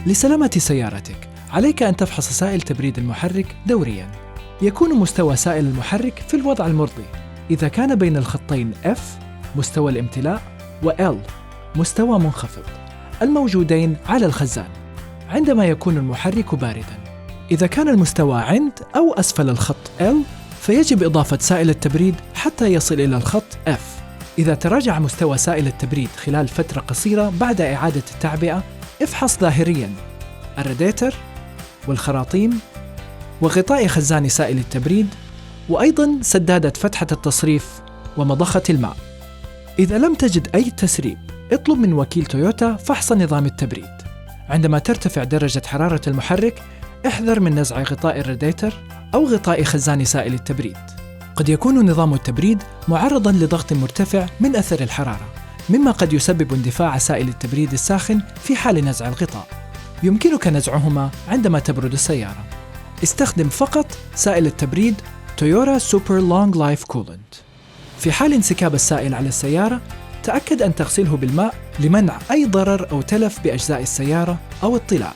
لسلامة سيارتك، عليك أن تفحص سائل تبريد المحرك دورياً. يكون مستوى سائل المحرك في الوضع المرضي إذا كان بين الخطين F مستوى الامتلاء و L مستوى منخفض الموجودين على الخزان عندما يكون المحرك بارداً. إذا كان المستوى عند أو أسفل الخط L فيجب إضافة سائل التبريد حتى يصل إلى الخط F. إذا تراجع مستوى سائل التبريد خلال فترة قصيرة بعد إعادة التعبئة، افحص ظاهرياً الراديتر والخراطيم وغطاء خزان سائل التبريد، وأيضاً سدادة فتحة التصريف ومضخة الماء. إذا لم تجد أي تسريب، اطلب من وكيل تويوتا فحص نظام التبريد. عندما ترتفع درجة حرارة المحرك، احذر من نزع غطاء الراديتر أو غطاء خزان سائل التبريد. قد يكون نظام التبريد معرضاً لضغط مرتفع من أثر الحرارة، مما قد يسبب اندفاع سائل التبريد الساخن في حال نزع الغطاء. يمكنك نزعهما عندما تبرد السيارة. استخدم فقط سائل التبريد تويوتا سوبر لونج لايف كولنت. في حال انسكاب السائل على السيارة، تأكد أن تغسله بالماء لمنع أي ضرر أو تلف بأجزاء السيارة أو الطلاء.